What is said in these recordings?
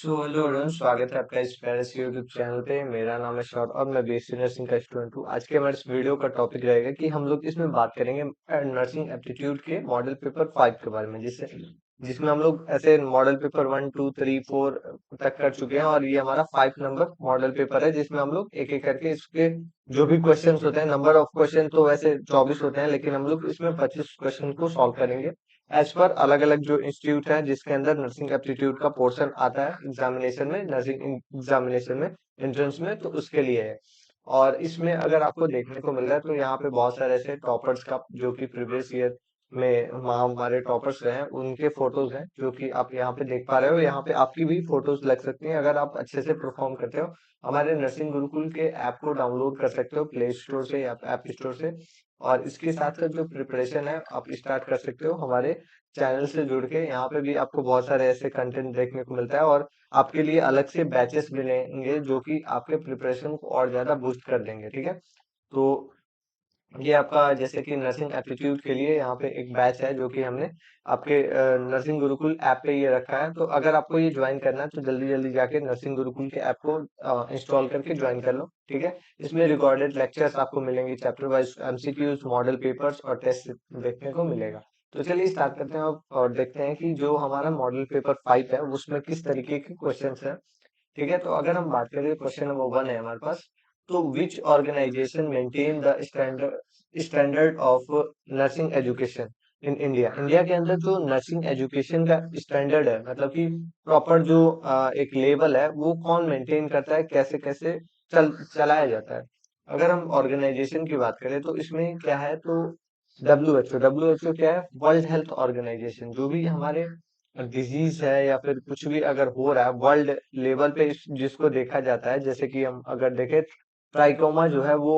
So hello everyone, स्वागत है आपका इस प्यारे से यूट्यूब चैनल पे। मेरा नाम है शौर्य और मैं बीएससी नर्सिंग का स्टूडेंट हूँ। आज के हमारे इस वीडियो का टॉपिक रहेगा कि हम लोग इसमें बात करेंगे नर्सिंग एप्टीट्यूड के मॉडल पेपर 5 के बारे में, जिसमें हम लोग ऐसे मॉडल पेपर 1 2 3 4 तक कर चुके हैं और ये हमारा 5 नंबर मॉडल पेपर है, जिसमें हम लोग एक एक करके इसके जो भी क्वेश्चन होते हैं, नंबर ऑफ क्वेश्चन तो वैसे 24 होते हैं, लेकिन हम लोग इसमें 25 क्वेश्चन को सॉल्व करेंगे एज पर अलग अलग जो इंस्टीट्यूट है जिसके अंदर नर्सिंग एप्टीट्यूड का पोर्शन आता है एग्जामिनेशन में, नर्सिंग एग्जामिनेशन में, एंट्रेंस में, तो उसके लिए है। और इसमें अगर आपको देखने को मिल रहा है तो यहाँ पे बहुत सारे ऐसे टॉपर्स का जो कि प्रीवियस ईयर में हमारे टॉपर्स रहे हैं उनके फोटोज हैं, जो कि आप यहाँ पे देख पा रहे हो। यहाँ पे आपकी भी फोटोज लग सकती हैं अगर आप अच्छे से परफॉर्म करते हो। हमारे नर्सिंग गुरुकुल के ऐप को डाउनलोड कर सकते हो प्ले स्टोर से या ऐप स्टोर से, और इसके साथ साथ जो प्रिपरेशन है आप स्टार्ट कर सकते हो हमारे चैनल से जुड़ के। यहाँ पे भी आपको बहुत सारे ऐसे कंटेंट देखने को मिलता है और आपके लिए अलग से बैचेस मिलेंगे जो कि आपके प्रिपरेशन को और ज्यादा बूस्ट कर देंगे। ठीक है, तो ये आपका जैसे कि नर्सिंग एप्टीट्यूड के लिए यहाँ पे एक बैच है जो कि हमने आपके नर्सिंग गुरुकुल ऐप पे ये रखा है। तो अगर आपको ये ज्वाइन करना है तो जल्दी जल्दी जाके नर्सिंग गुरुकुल के ऐप को इंस्टॉल करके ज्वाइन कर लो। ठीक है, इसमें रिकॉर्डेड लेक्चर्स आपको मिलेंगे, chapter wise MCQs, model papers और टेस्ट देखने को मिलेगा। तो चलिए स्टार्ट करते हैं अब और देखते हैं कि जो हमारा मॉडल पेपर 5 है उसमें किस तरीके के क्वेश्चन है। ठीक है, तो अगर हम बात करें क्वेश्चन नंबर 1 है हमारे पास। तो which organization maintain the standard of nursing education in India. India के अंदर जो नर्सिंग एजुकेशन का स्टैंडर्ड है, मतलब कि प्रॉपर जो एक लेवल है, वो कौन मेंटेन करता है, कैसे कैसे चलाया जाता है। अगर हम ऑर्गेनाइजेशन की बात करें तो इसमें क्या है, तो डब्ल्यू एच ओ क्या है, वर्ल्ड हेल्थ ऑर्गेनाइजेशन। जो भी हमारे डिजीज है या फिर कुछ भी अगर हो रहा है वर्ल्ड लेवल पे जिसको देखा जाता है, जैसे कि हम अगर देखें ट्राइकोमा जो है वो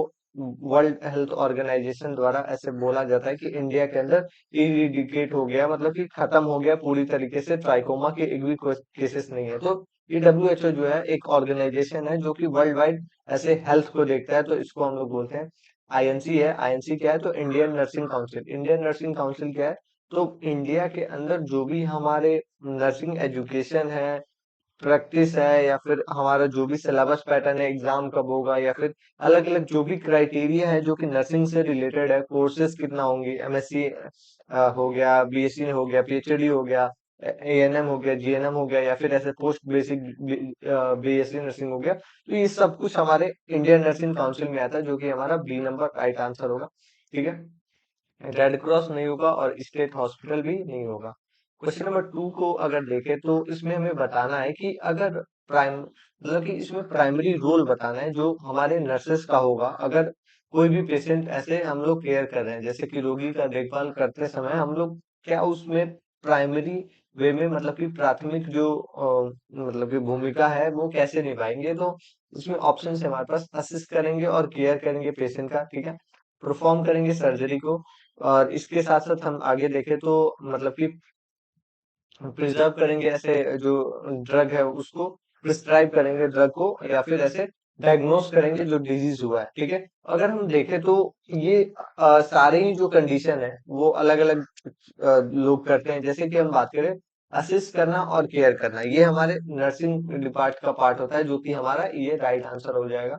वर्ल्ड हेल्थ ऑर्गेनाइजेशन द्वारा ऐसे बोला जाता है कि इंडिया के अंदर इरिडिकेट हो गया, मतलब कि खत्म हो गया पूरी तरीके से, ट्राइकोमा के एक भी केसेस नहीं है। तो ये डब्ल्यू जो है एक ऑर्गेनाइजेशन है जो कि वर्ल्ड वाइड ऐसे हेल्थ को देखता है, तो इसको हम लोग बोलते हैं आईएनसी है। आईएनसी क्या है, तो Indian nursing council. Indian nursing council क्या है, तो इंडिया के अंदर जो भी हमारे नर्सिंग एजुकेशन है, प्रैक्टिस है, या फिर हमारा जो भी सिलेबस पैटर्न है, एग्जाम कब होगा, या फिर अलग अलग जो भी क्राइटेरिया है जो कि नर्सिंग से रिलेटेड है, कोर्सेज कितना होंगे, एमएससी हो गया, बीएससी हो गया, पीएचडी हो गया, एएनएम हो गया, जीएनएम हो गया, या फिर ऐसे पोस्ट बेसिक बीएससी नर्सिंग हो गया। तो ये सब कुछ हमारे इंडियन नर्सिंग काउंसिल में आता है, जो कि हमारा बी नंबर राइट आंसर होगा। ठीक है, रेड क्रॉस नहीं होगा और स्टेट हॉस्पिटल भी नहीं होगा। क्वेश्चन नंबर 2 को अगर देखें तो इसमें हमें बताना है कि अगर प्राइम मतलब कि इसमें प्राइमरी रोल बताना है जो हमारे नर्सेस का होगा। अगर कोई भी पेशेंट ऐसे हम लोग केयर कर रहे हैं, जैसे कि रोगी का देखभाल करते समय हम लोग क्या उसमें प्राइमरी वे में, मतलब कि प्राथमिक जो मतलब कि भूमिका है वो कैसे निभाएंगे। तो इसमें ऑप्शन है हमारे पास, असिस्ट करेंगे और केयर करेंगे पेशेंट का। ठीक है, परफॉर्म करेंगे सर्जरी को, और इसके साथ साथ हम आगे देखें तो मतलब कि प्रिजर्व करेंगे ऐसे जो ड्रग है उसको, प्रिस्क्राइब करेंगे ड्रग को, या फिर ऐसे डायग्नोस करेंगे जो डिजीज हुआ है। ठीक है, अगर हम देखें तो ये सारे ही जो कंडीशन है वो अलग अलग लोग करते हैं। जैसे कि हम बात करें असिस्ट करना और केयर करना, ये हमारे नर्सिंग डिपार्ट का पार्ट होता है, जो कि हमारा ये राइट आंसर हो जाएगा।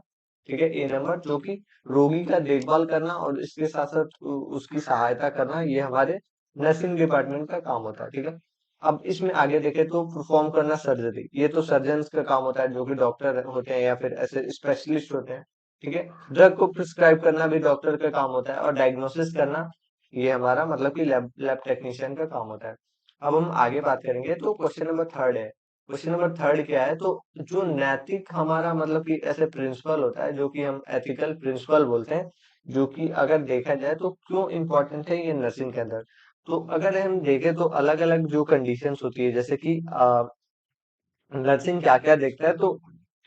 ठीक है, ए नंबर, जो कि रोगी का देखभाल करना और इसके साथ साथ उसकी सहायता करना, ये हमारे नर्सिंग डिपार्टमेंट का काम होता है। ठीक है, अब इसमें आगे देखें तो परफॉर्म करना सर्जरी, ये तो सर्जन का काम होता है, जो कि डॉक्टर होते हैं या फिर ऐसे स्पेशलिस्ट होते हैं। ठीक है, ड्रग को प्रिस्क्राइब करना भी डॉक्टर का काम होता है, और डायग्नोसिस करना ये हमारा मतलब कि लैब लैब टेक्नीशियन का काम होता है। अब हम आगे बात करेंगे तो क्वेश्चन नंबर 3 है। क्वेश्चन नंबर 3 क्या है, तो जो नैतिक हमारा मतलब कि ऐसे प्रिंसिपल होता है जो कि हम एथिकल प्रिंसिपल बोलते हैं, जो कि अगर देखा जाए तो क्यों इम्पोर्टेंट है ये नर्सिंग के अंदर। तो अगर हम देखें तो अलग अलग जो कंडीशंस होती है, जैसे कि नर्सिंग क्या क्या देखता है, तो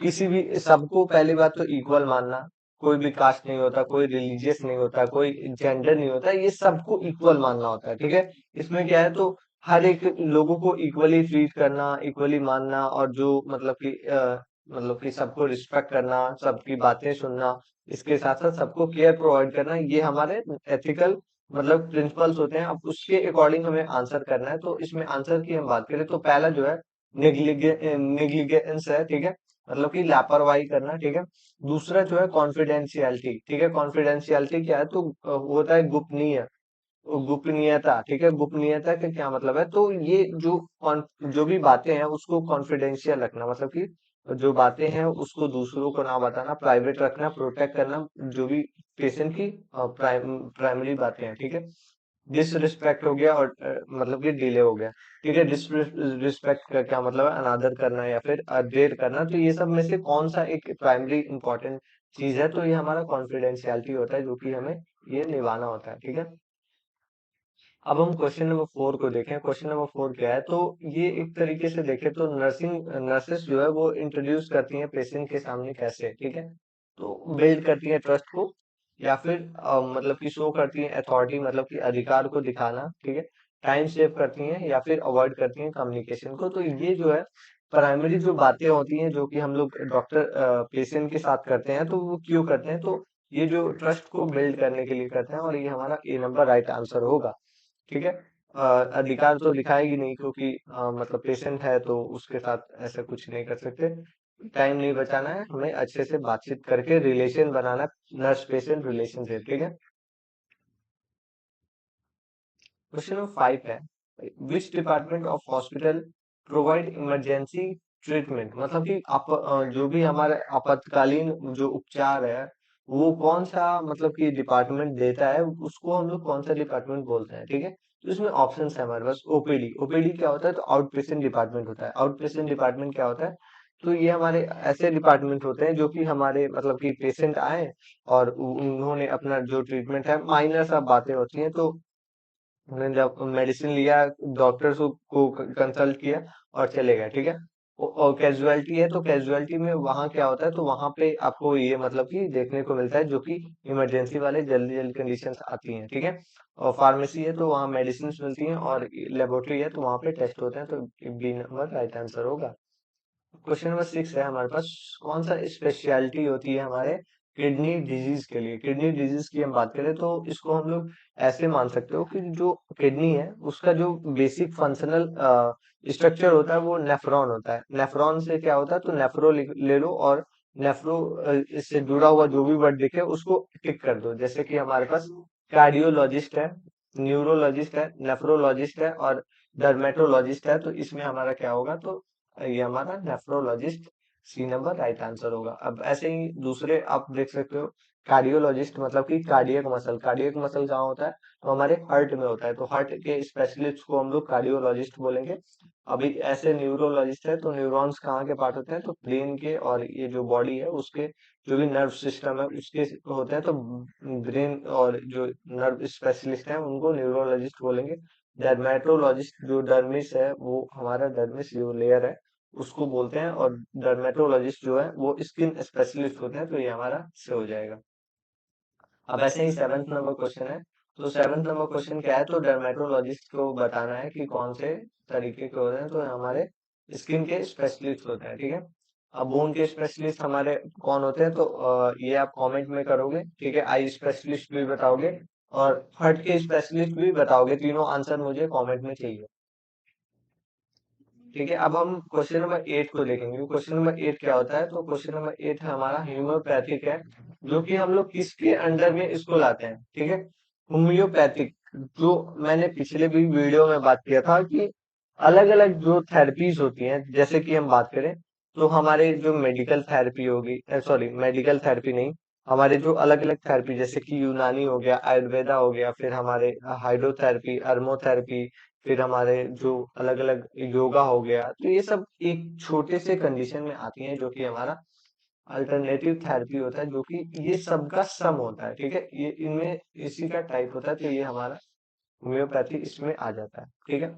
किसी भी सबको पहली बात तो इक्वल मानना, कोई भी कास्ट नहीं होता, कोई रिलीजियस नहीं होता, कोई जेंडर नहीं होता, ये सबको इक्वल मानना होता है। ठीक है, इसमें क्या है, तो हर एक लोगों को इक्वली ट्रीट करना, इक्वली मानना, और जो मतलब कि सबको रिस्पेक्ट करना, सबकी बातें सुनना, इसके साथ साथ सबको केयर प्रोवाइड करना, ये हमारे एथिकल मतलब प्रिंसिपल्स होते हैं। अब उसके अकॉर्डिंग हमें आंसर करना है। तो इसमें आंसर की हम बात करें तो पहला जो है निग्लिजेंस है, ठीक है, मतलब कि लापरवाही करना, ठीक है। दूसरा जो है कॉन्फिडेंशियलिटी, ठीक है, कॉन्फिडेंशियलिटी क्या है, तो होता है गोपनीय, गोपनीयता, ठीक है, गोपनीयता का क्या मतलब है, तो ये जो जो भी बातें हैं उसको कॉन्फिडेंशियल रखना, मतलब कि जो बातें हैं उसको दूसरों को ना बताना, प्राइवेट रखना, प्रोटेक्ट करना, जो भी पेशेंट की प्राइमरी बातें हैं, ठीक है। डिसरिस्पेक्ट हो गया, और मतलब कि डिले हो गया, ठीक है। डिसरिस्पेक्ट का क्या मतलब है, अनादर करना या फिर देर करना, तो ये सब में से कौन सा एक प्राइमरी इंपॉर्टेंट चीज है, तो ये हमारा कॉन्फिडेंशियलिटी होता है, जो कि हमें ये निभाना होता है, ठीक है। अब हम क्वेश्चन नंबर 4 को देखें। क्वेश्चन नंबर 4 क्या है, तो ये एक तरीके से देखें तो नर्सेस जो है वो इंट्रोड्यूस करती हैं पेशेंट के सामने कैसे, ठीक है, तो बिल्ड करती हैं ट्रस्ट को, या फिर मतलब कि शो करती हैं अथॉरिटी, मतलब कि अधिकार को दिखाना, ठीक है। टाइम सेव करती हैं या फिर अवॉइड करती हैं कम्युनिकेशन को, तो ये जो है प्राइमरी जो बातें होती हैं जो कि हम लोग डॉक्टर पेशेंट के साथ करते हैं, तो वो क्यों करते हैं, तो ये जो ट्रस्ट को बिल्ड करने के लिए करते हैं, और ये हमारा ए नंबर राइट आंसर होगा, ठीक है। अधिकार तो दिखाएगी नहीं, क्योंकि मतलब पेशेंट है तो उसके साथ ऐसा कुछ नहीं कर सकते। टाइम नहीं बचाना है, हमें अच्छे से बातचीत करके रिलेशन बनाना, नर्स पेशेंट रिलेशन से, ठीक है। क्वेश्चन नंबर 5 है, which department of hospital provide emergency treatment, मतलब कि जो भी हमारा आपातकालीन जो उपचार है, वो कौन सा मतलब कि डिपार्टमेंट देता है, उसको हम लोग कौन सा डिपार्टमेंट बोलते हैं, ठीक है। तो इसमें ऑप्शन है हमारे पास, ओपीडी, ओपीडी क्या होता है, तो आउट पेशेंट डिपार्टमेंट होता है। आउट पेशेंट डिपार्टमेंट क्या होता है, तो ये हमारे ऐसे डिपार्टमेंट होते हैं जो कि हमारे मतलब कि पेशेंट आए और उन्होंने अपना जो ट्रीटमेंट है, माइनर सब बातें होती हैं, तो उन्होंने जब मेडिसिन लिया, डॉक्टर को कंसल्ट किया और चले गए, ठीक है। और कैजुअलिटी है, तो कैजुअलिटी में वहां क्या होता है, तो वहां पे आपको ये मतलब कि देखने को मिलता है जो कि इमरजेंसी वाले जल्दी जल्दी कंडीशंस आती हैं, ठीक है। और फार्मेसी है तो वहाँ मेडिसिन मिलती हैं, और लेबोरेटरी है तो वहां पे टेस्ट होते हैं, तो बी नंबर राइट आंसर होगा। क्वेश्चन नंबर 6 है हमारे पास, कौन सा स्पेशलिटी होती है हमारे किडनी डिजीज के लिए। किडनी डिजीज की हम बात करें तो इसको हम लोग ऐसे मान सकते हो कि जो किडनी है उसका जो बेसिक फंक्शनल स्ट्रक्चर होता है वो नेफ्रॉन होता है। नेफ्रॉन से क्या होता है, तो नेफ्रो ले लो, और नेफ्रो इससे जुड़ा हुआ जो भी वर्ड दिखे उसको टिक कर दो, जैसे कि हमारे पास कार्डियोलॉजिस्ट है, न्यूरोलॉजिस्ट है, नेफ्रोलॉजिस्ट है, और डर्मेटोलॉजिस्ट है, तो इसमें हमारा क्या होगा, तो ये हमारा nephrologist C number right answer होगा। अब ऐसे ही दूसरे आप देख सकते हो, कार्डियोलॉजिस्ट मतलब कि कार्डियक मसल, कार्डियक मसल कहाँ होता है, तो हमारे हार्ट में होता है, तो हार्ट के स्पेशलिस्ट को हम लोग कार्डियोलॉजिस्ट बोलेंगे। अभी ऐसे न्यूरोलॉजिस्ट है, तो न्यूरॉन्स कहाँ के पार्ट होते हैं, तो ब्रेन के, और ये जो बॉडी है उसके जो भी नर्व सिस्टम है उसके होते हैं, तो ब्रेन और जो नर्व स्पेशलिस्ट है उनको न्यूरोलॉजिस्ट बोलेंगे। डर्मेटोलॉजिस्ट जो डर्मिस है, वो हमारा डर्मिस जो लेयर है उसको बोलते हैं, और डर्मेटोलॉजिस्ट जो है वो स्किन स्पेशलिस्ट होते हैं, तो ये हमारा से हो जाएगा। अब ऐसे ही 7th नंबर क्वेश्चन है, तो 7th नंबर क्वेश्चन क्या है, तो डर्मेटोलॉजिस्ट को बताना है कि कौन से तरीके के होते हैं, तो हमारे स्किन के स्पेशलिस्ट होते हैं, ठीक है। अब बोन के स्पेशलिस्ट हमारे कौन होते हैं, तो ये आप कमेंट में करोगे, ठीक है। आई स्पेशलिस्ट भी बताओगे, और हार्ट के स्पेशलिस्ट भी बताओगे, तीनों आंसर मुझे कमेंट में चाहिए, ठीक है। अब हम क्वेश्चन नंबर 8 को देखेंगे। क्वेश्चन नंबर 8 क्या होता है, तो क्वेश्चन नंबर 8 हमारा होम्योपैथिक है, जो कि हम लोग किसके अंडर में इसको लाते हैं, ठीक है। होम्योपैथिक, जो मैंने पिछले भी वीडियो में बात किया था कि अलग अलग जो थेरेपीज होती हैं, जैसे कि हम बात करें तो हमारे जो मेडिकल थेरेपी होगी, सॉरी मेडिकल थेरेपी नहीं, हमारे जो अलग अलग थेरेपी जैसे कि यूनानी हो गया, आयुर्वेदा हो गया, फिर हमारे हाइड्रोथेरेपी, अर्मोथेरेपी, फिर हमारे जो अलग अलग योगा हो गया, तो ये सब एक छोटे से कंडीशन में आती हैं, जो कि हमारा अल्टरनेटिव थेरेपी होता है, जो कि ये सबका सम होता है, ठीक है। ये इनमें इसी का टाइप होता है, तो ये हमारा होम्योपैथी इसमें आ जाता है, ठीक है।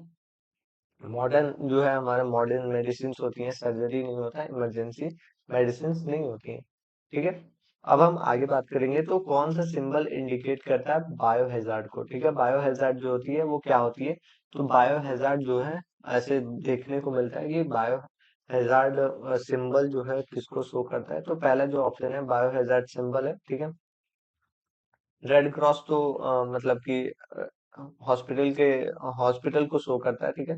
मॉडर्न जो है हमारा मॉडर्न मेडिसिन होती हैं, सर्जरी नहीं होता है, इमरजेंसी मेडिसिन नहीं होती हैं, ठीक है। अब हम आगे बात करेंगे, तो कौन सा सिंबल इंडिकेट करता है बायो हैजार्ड को, ठीक है। बायो हैजार्ड जो होती है वो क्या होती है, तो बायो हैजार्ड जो है ऐसे देखने को मिलता है कि बायो हैजार्ड सिंबल जो है किसको शो करता है, तो पहला जो ऑप्शन है बायो हैजार्ड सिंबल है, ठीक है। रेड क्रॉस तो मतलब कि हॉस्पिटल के हॉस्पिटल को शो करता है, ठीक है।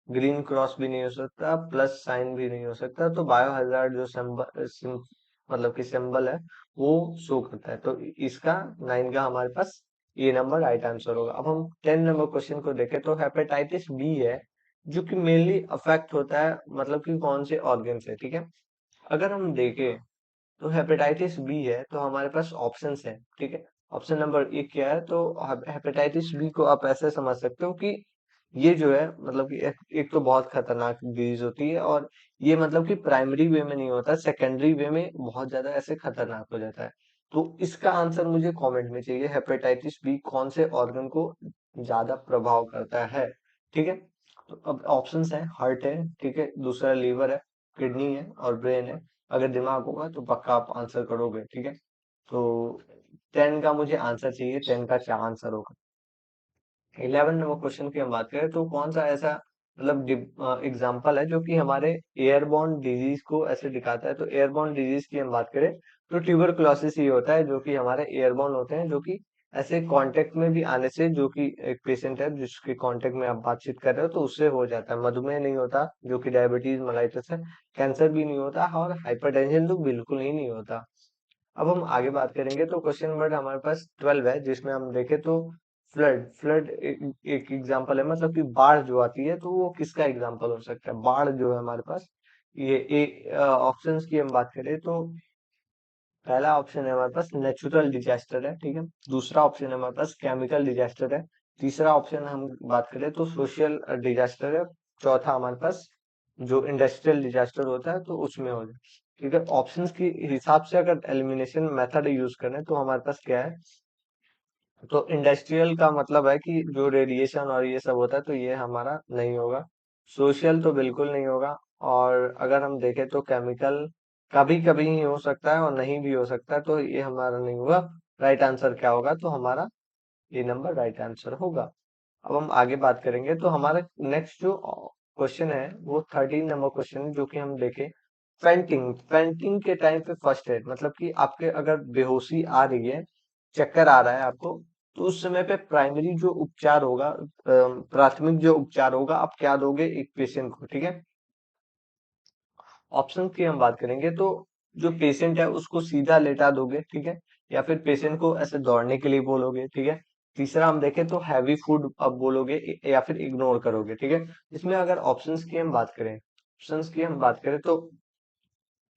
ग्रीन क्रॉस भी नहीं हो सकता, प्लस साइन भी नहीं हो सकता। तो बायो हजार्ड जो मतलब कि सिंबल है वो शो करता है। तो इसका 9 का हमारे पास ये नंबर राइट आंसर होगा। अब हम 10 नंबर क्वेश्चन को देखें तो हेपेटाइटिस बी है जो कि मेनली अफेक्ट होता है मतलब कि कौन से ऑर्गन से, ठीक है। अगर हम देखें तो हेपेटाइटिस बी है तो हमारे पास ऑप्शंस है, ठीक है। ऑप्शन नंबर एक क्या है, तो हेपेटाइटिस बी को आप ऐसे समझ सकते हो कि ये जो है मतलब कि एक तो बहुत खतरनाक डिजीज होती है, और ये मतलब कि प्राइमरी वे में नहीं होता, सेकेंडरी वे में बहुत ज्यादा ऐसे खतरनाक हो जाता है। तो इसका आंसर मुझे कमेंट में चाहिए, हेपेटाइटिस बी कौन से ऑर्गन को ज्यादा प्रभाव करता है, ठीक है। तो अब ऑप्शंस है, हार्ट है, ठीक है, दूसरा लीवर है, किडनी है और ब्रेन है। अगर दिमाग होगा तो पक्का आप आंसर करोगे, ठीक है। तो 10 का मुझे आंसर चाहिए, 10 का क्या आंसर होगा। 11 नंबर क्वेश्चन की हम बात करें तो कौन सा ऐसा मतलब एग्जाम्पल है जो कि हमारे एयरबॉर्न डिजीज को ऐसे दिखाता है। तो एयरबॉर्न डिजीज की हम बात करें तो ट्यूबरकुलोसिस ही होता है जो कि हमारे एयरबॉर्न होते हैं, जो कि ऐसे कांटेक्ट में भी आने से, जो कि एक पेशेंट है जिसके कांटेक्ट में आप बातचीत कर रहे हो तो उससे हो जाता है। मधुमेह नहीं होता जो कि डायबिटीज मेलाइटस है, कैंसर भी नहीं होता और हाइपरटेंशन तो बिल्कुल ही नहीं होता। अब हम आगे बात करेंगे तो क्वेश्चन नंबर हमारे पास 12 है, जिसमें हम देखें तो फ्लड फ्लड एक एग्जांपल है, मतलब कि बाढ़ जो आती है तो वो किसका एग्जांपल हो सकता है। बाढ़ जो है हमारे पास, ये ऑप्शंस की हम बात करें तो पहला ऑप्शन है हमारे पास नेचुरल डिजास्टर है, ठीक है। दूसरा ऑप्शन है हमारे पास केमिकल डिजास्टर है। तीसरा ऑप्शन हम बात करें तो सोशल डिजास्टर है। चौथा हमारे पास जो इंडस्ट्रियल डिजास्टर होता है तो उसमें हो जाए, ठीक है। ऑप्शंस के हिसाब से अगर एलिमिनेशन मेथड यूज करें तो हमारे पास क्या है, तो इंडस्ट्रियल का मतलब है कि जो रेडिएशन और ये सब होता है तो ये हमारा नहीं होगा। सोशल तो बिल्कुल नहीं होगा। और अगर हम देखें तो केमिकल कभी कभी ही हो सकता है और नहीं भी हो सकता है, तो ये हमारा नहीं होगा। राइट आंसर क्या होगा, तो हमारा ये नंबर राइट आंसर होगा। अब हम आगे बात करेंगे तो हमारा नेक्स्ट जो क्वेश्चन है वो 13 नंबर क्वेश्चन है, जो कि हम देखें फेंटिंग फेंटिंग के टाइम पे फर्स्ट एड, मतलब कि आपके अगर बेहोशी आ रही है, चक्कर आ रहा है आपको, तो उस समय पे प्राइमरी जो उपचार होगा, प्राथमिक जो उपचार होगा, आप क्या दोगे एक पेशेंट को, ठीक है। ऑप्शन की हम बात करेंगे तो जो पेशेंट है उसको सीधा लेटा दोगे, ठीक है, या फिर पेशेंट को ऐसे दौड़ने के लिए बोलोगे, ठीक है। तीसरा हम देखें तो हैवी फूड अब बोलोगे या फिर इग्नोर करोगे, ठीक है। इसमें अगर ऑप्शंस की हम बात करें, ऑप्शंस की हम बात करें तो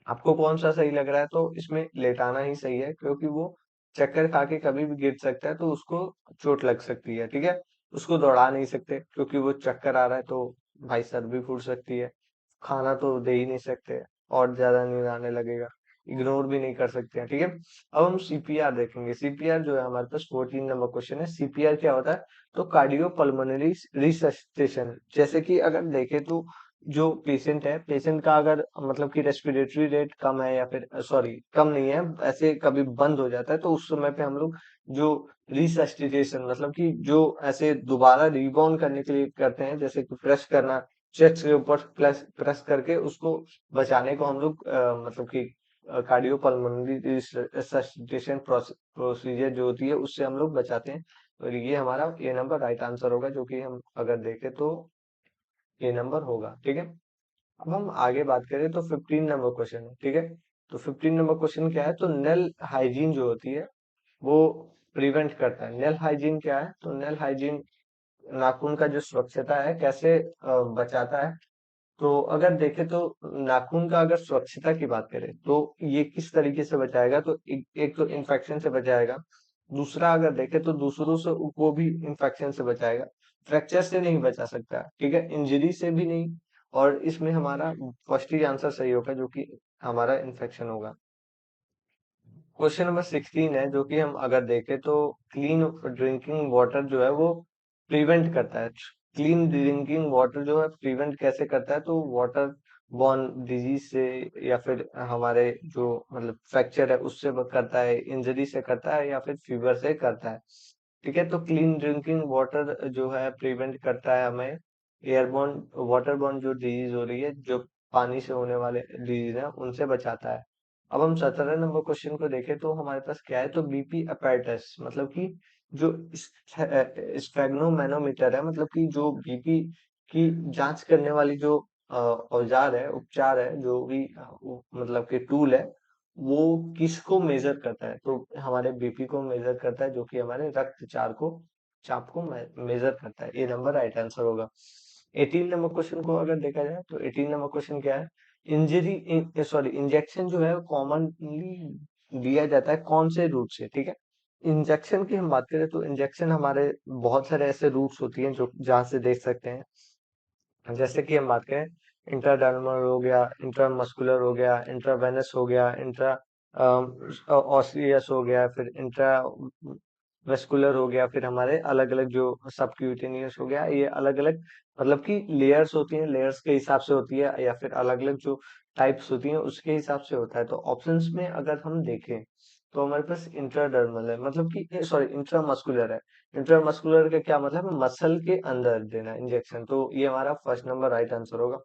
आपको कौन सा सही लग रहा है, तो इसमें लेटाना ही सही है, क्योंकि वो चक्कर खा के कभी भी गिर सकता है तो उसको चोट लग सकती है, ठीक है। उसको दौड़ा नहीं सकते क्योंकि वो चक्कर आ रहा है तो भाई सर भी फूट सकती है। खाना तो दे ही नहीं सकते और ज्यादा नींद आने लगेगा। इग्नोर भी नहीं कर सकते हैं, ठीक है। अब हम सीपीआर देखेंगे। सीपीआर जो है हमारे पास 14 नंबर क्वेश्चन है। सीपीआर क्या होता है, तो कार्डियो पल्मोनरी रिसस्टेशन। जैसे कि अगर देखें तो जो पेशेंट है, पेशेंट का अगर मतलब कि रेस्पिरेटरी रेट कम है, या फिर सॉरी कम नहीं है, ऐसे कभी बंद हो जाता है, तो उस समय पे हम लोग जो रिसस्टिटेशन मतलब कि जो ऐसे दोबारा रिबाउंड करने के लिए करते हैं, जैसे कि प्रेस करना, चेस्ट के ऊपर प्रेस प्रेस करके उसको बचाने को हम लोग मतलब कि कार्डियो पल्मोनरी रिसस्टिटेशन प्रोसीजर जो होती है उससे हम लोग बचाते हैं। और ये हमारा ये नंबर राइट आंसर होगा, जो कि हम अगर देखें तो ये नंबर होगा, ठीक है। अब हम आगे बात करें तो 15 नंबर क्वेश्चन है, ठीक है। तो 15 नंबर क्वेश्चन क्या है, तो नेल हाइजीन जो होती है वो प्रिवेंट करता है। नेल हाइजीन क्या है, तो नेल हाइजीन नाखून का जो स्वच्छता है कैसे बचाता है। तो अगर देखें तो नाखून का अगर स्वच्छता की बात करें तो ये किस तरीके से बचाएगा, तो एक तो इन्फेक्शन से बचाएगा। दूसरा अगर देखें तो दूसरों से वो भी इन्फेक्शन से बचाएगा। फ्रैक्चर से नहीं बचा सकता, ठीक है, इंजरी से भी नहीं। और इसमें हमारा फर्स्ट ही आंसर सही होगा, जो कि हमारा इन्फेक्शन होगा। क्वेश्चन नंबर 16 है, जो कि हम अगर देखें तो क्लीन ड्रिंकिंग वाटर जो है वो प्रिवेंट करता है। क्लीन ड्रिंकिंग वाटर जो है प्रिवेंट कैसे करता है, तो वाटर बॉर्न डिजीज से, या फिर हमारे जो मतलब फ्रैक्चर है उससे वो करता है, इंजरी से करता है, या फिर फीवर से करता है, ठीक है। तो क्लीन ड्रिंकिंग वाटर जो है प्रिवेंट करता है हमें एयरबॉर्न वाटरबॉर्न जो डिजीज हो रही है, जो पानी से होने वाले डिजीज है उनसे बचाता है। अब हम 17 नंबर क्वेश्चन को देखें तो हमारे पास क्या है, तो बीपी अपैरेटस, मतलब कि जो स्फेग्नोमेनोमीटर है, मतलब कि जो बीपी कि जांच करने वाली जो औजार है, उपचार है, जो भी मतलब कि टूल है, वो किसको मेजर करता है? तो हमारे बीपी को मेजर करता है, जो कि हमारे रक्तचाप को चाप को मेजर करता है। ये नंबर राइट आंसर होगा। 18 नंबर क्वेश्चन को अगर देखा जाए तो 18 नंबर क्वेश्चन क्या है? इंजेक्शन जो है कॉमनली दिया जाता है कौन से रूट से? ठीक है, इंजेक्शन की हम बात करें तो इंजेक्शन हमारे बहुत सारे ऐसे रूट्स होती हैं जो जहाँ से देख सकते हैं। जैसे कि हम बात करें, इंट्राडर्मल हो गया, इंट्रामस्कुलर हो गया, इंट्रावेनस हो गया, इंट्रा ऑसियस हो गया, फिर इंट्रा वेस्कुलर हो गया, फिर हमारे अलग अलग जो सबक्यूटेनियस हो गया। ये अलग अलग मतलब कि लेयर्स होती हैं, लेयर्स के हिसाब से होती है, या फिर अलग अलग जो टाइप्स होती हैं उसके हिसाब से होता है। तो ऑप्शंस में अगर हम देखें तो हमारे पास इंट्राडर्मल है, मतलब कि सॉरी इंट्रामस्कुलर है। इंट्रामस्कुलर का क्या मतलब है? मसल के अंदर देना इंजेक्शन। तो ये हमारा फर्स्ट नंबर राइट आंसर होगा।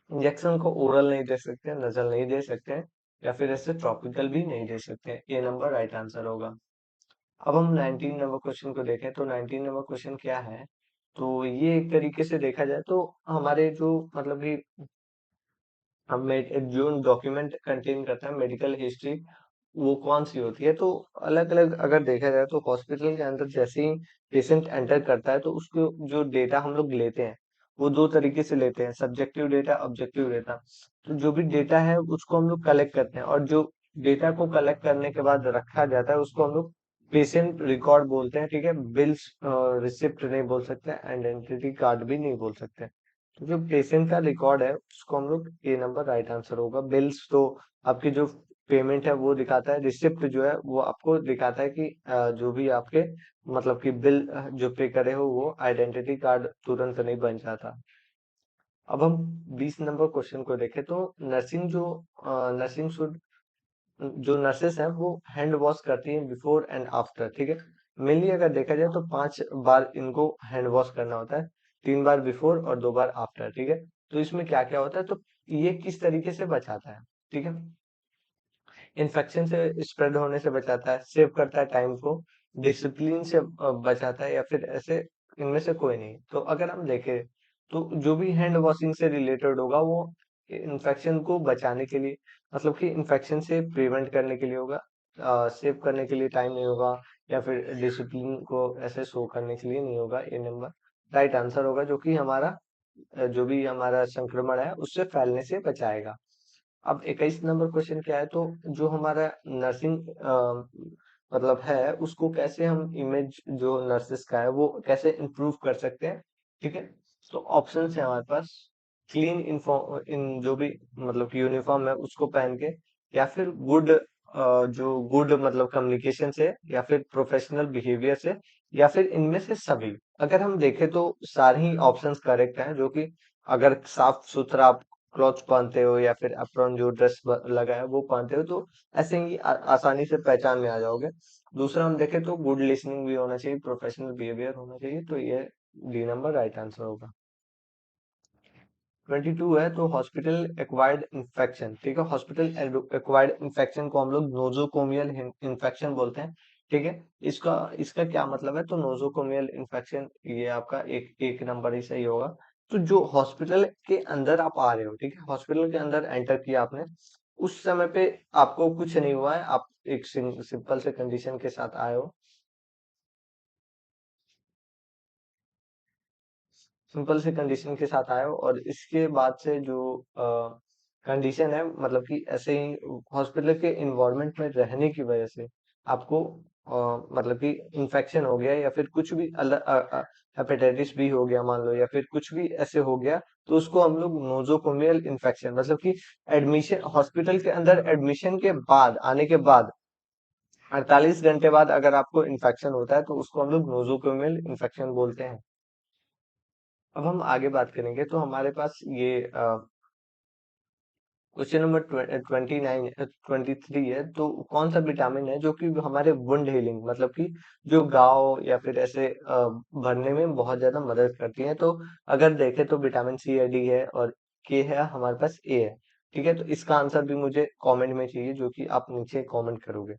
इंजेक्शन को ओरल नहीं दे सकते, नजल नहीं दे सकते, या फिर ऐसे ट्रॉपिकल भी नहीं दे सकते। ये नंबर राइट आंसर होगा। अब हम 19 नंबर क्वेश्चन को देखें तो 19 नंबर क्वेश्चन क्या है? तो ये एक तरीके से देखा जाए तो हमारे जो मतलब कि हम जो डॉक्यूमेंट कंटेन करता है मेडिकल हिस्ट्री, वो कौन सी होती है? तो अलग अलग अगर देखा जाए तो हॉस्पिटल के अंदर जैसे ही पेशेंट एंटर करता है तो उसको जो डेटा हम लोग लेते हैं वो दो तरीके से लेते हैं, सब्जेक्टिव डेटा, ऑब्जेक्टिव डेटा। तो जो भी डेटा है उसको हम लोग कलेक्ट करते हैं, और जो डेटा को कलेक्ट करने के बाद रखा जाता है उसको हम लोग पेशेंट रिकॉर्ड बोलते हैं। ठीक है, बिल्स रिसिप्ट नहीं बोल सकते, आइडेंटिटी कार्ड भी नहीं बोल सकते। तो जो पेशेंट का रिकॉर्ड है उसको हम लोग, ए नंबर राइट आंसर होगा। बिल्स तो आपकी जो पेमेंट है वो दिखाता है, रिसिप्ट जो है वो आपको दिखाता है कि जो भी आपके मतलब कि बिल जो पे करे हो वो आइडेंटिटी कार्ड तुरंत नहीं बन जाता। अब हम 20 नंबर क्वेश्चन को देखें तो नर्सिंग जो नर्सिंग शुड जो नर्सेस हैं वो हैंड वॉश करती हैं बिफोर एंड आफ्टर। ठीक है, मेनली अगर देखा जाए तो 5 बार इनको हैंड वॉश करना होता है, 3 बार बिफोर और 2 बार आफ्टर। ठीक है, तो इसमें क्या क्या होता है, तो ये किस तरीके से बचाता है? ठीक है, इन्फेक्शन से स्प्रेड होने से बचाता है, सेव करता है टाइम को, डिसिप्लिन से बचाता है, या फिर ऐसे इनमें से कोई नहीं। तो अगर हम देखें तो जो भी हैंड वॉशिंग से रिलेटेड होगा वो इन्फेक्शन को बचाने के लिए, मतलब कि इन्फेक्शन से प्रिवेंट करने के लिए होगा, सेव करने के लिए टाइम नहीं होगा, या फिर डिसिप्लिन को ऐसे शो करने के लिए नहीं होगा। ये नंबर राइट आंसर होगा, जो कि हमारा जो भी हमारा संक्रमण है उससे फैलने से बचाएगा। अब 21 नंबर क्वेश्चन क्या है? तो जो हमारा नर्सिंग मतलब है उसको कैसे हम इमेज जो नर्सेस का है वो कैसे इम्प्रूव कर सकते हैं? ठीक है, तो ऑप्शन है हमारे पास, क्लीन इन जो भी मतलब कि यूनिफॉर्म है उसको पहन के, या फिर गुड जो गुड मतलब कम्युनिकेशन से, या फिर प्रोफेशनल बिहेवियर से, या फिर इनमें से सभी। अगर हम देखें तो सारे ही ऑप्शंस करेक्ट हैं, जो कि अगर साफ सुथरा क्लॉथ्स पहनते हो या फिर अप्रॉन जो ड्रेस लगा है वो पहनते हो तो ऐसे ही आसानी से पहचान में आ जाओगे। दूसरा हम देखें तो गुड लिसनिंग भी होना चाहिए, प्रोफेशनल बिहेवियर होना चाहिए। तो ये डी नंबर राइट आंसर होगा। 22 है तो हॉस्पिटल एक्वायर्ड इन्फेक्शन। ठीक है, हॉस्पिटल एक्वायर्ड इन्फेक्शन को हम लोग नोजोकोमियल इन्फेक्शन बोलते हैं। ठीक है, इसका इसका क्या मतलब है? तो नोजोकोमियल इन्फेक्शन ये आपका एक एक नंबर ही सही होगा। तो जो हॉस्पिटल के अंदर आप आ रहे हो, ठीक है, हॉस्पिटल के अंदर एंटर किया आपने, उस समय पे आपको कुछ नहीं हुआ है, आप एक सिंपल से कंडीशन के साथ आए हो, सिंपल से कंडीशन के साथ आए हो, और इसके बाद से जो कंडीशन है मतलब कि ऐसे ही हॉस्पिटल के इन्वायरमेंट में रहने की वजह से आपको मतलब कि इन्फेक्शन हो गया, या फिर कुछ भी अलग हेपेटाइटिस बी हो गया मान लो, या फिर कुछ भी ऐसे हो गया, तो उसको हम लोग नोजोकोमियल इन्फेक्शन मतलब कि एडमिशन, हॉस्पिटल के अंदर एडमिशन के बाद आने के बाद 48 घंटे बाद अगर आपको इन्फेक्शन होता है तो उसको हम लोग नोजोकोमियल इन्फेक्शन बोलते हैं। अब हम आगे बात करेंगे तो हमारे पास ये क्वेश्चन नंबर 29 23 है। तो कौन सा विटामिन है जो कि हमारे वुंड हीलिंग मतलब कि जो घाव या फिर ऐसे भरने में बहुत ज्यादा मदद करती है? तो अगर देखें तो विटामिन सी है, डी है, और के है, हमारे पास ए है। ठीक है, तो इसका आंसर भी मुझे कमेंट में चाहिए, जो कि आप नीचे कमेंट करोगे।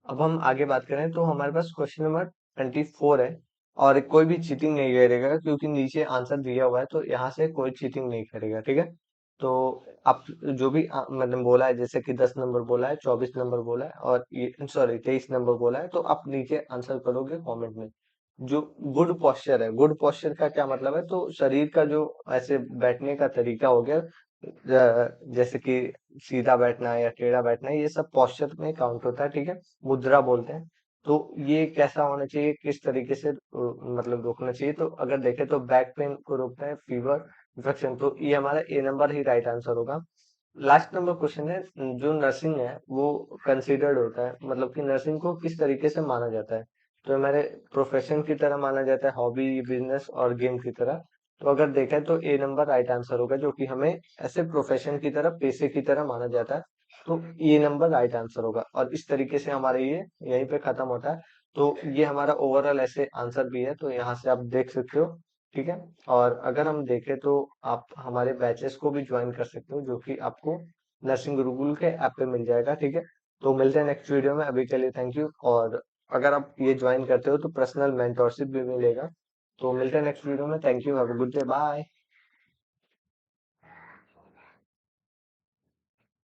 अब हम आगे बात करें तो हमारे पास क्वेश्चन नंबर 24 है। और कोई भी चीटिंग नहीं करेगा क्योंकि नीचे आंसर दिया हुआ है, तो यहाँ से कोई चीटिंग नहीं करेगा, ठीक है। तो आप जो भी मैंने बोला है, जैसे कि 10 नंबर बोला है, 24 नंबर बोला है, और ये सॉरी 23 नंबर बोला है, तो आप नीचे आंसर करोगे कमेंट में। जो गुड पोस्चर है, गुड पोस्चर का क्या मतलब है, तो शरीर का जो ऐसे बैठने का तरीका हो गया, जैसे कि सीधा बैठना है या टेढ़ा बैठना है, ये सब पोस्चर में काउंट होता है, ठीक है। मुद्रा बोलते हैं। तो ये कैसा होना चाहिए, किस तरीके से मतलब रोकना चाहिए, तो अगर देखें तो बैक पेन को रोकता है, फीवर, इन्फेक्शन, तो ये हमारा ए नंबर ही राइट आंसर होगा। लास्ट नंबर क्वेश्चन है, जो नर्सिंग है वो कंसीडर्ड होता है, मतलब कि नर्सिंग को किस तरीके से माना जाता है, तो हमारे प्रोफेशन की तरह माना जाता है, हॉबी, बिजनेस और गेम की तरह। तो अगर देखें तो ए नंबर राइट आंसर होगा, जो कि हमें ऐसे प्रोफेशन की तरह, पेशे की तरह माना जाता है। तो ये नंबर राइट आंसर होगा, और इस तरीके से हमारे ये यहीं पे खत्म होता है। तो ये हमारा ओवरऑल ऐसे आंसर भी है, तो यहाँ से आप देख सकते हो, ठीक है। और अगर हम देखें तो आप हमारे बैचेस को भी ज्वाइन कर सकते हो, जो कि आपको नर्सिंग गुरुकुल के ऐप पे मिल जाएगा, ठीक है। तो मिलते हैं नेक्स्ट वीडियो में, अभी के लिए थैंक यू। और अगर आप ये ज्वाइन करते हो तो पर्सनल मेंटोरशिप भी मिलेगा। तो मिलते हैं नेक्स्ट वीडियो में, thank you, have a good day, bye.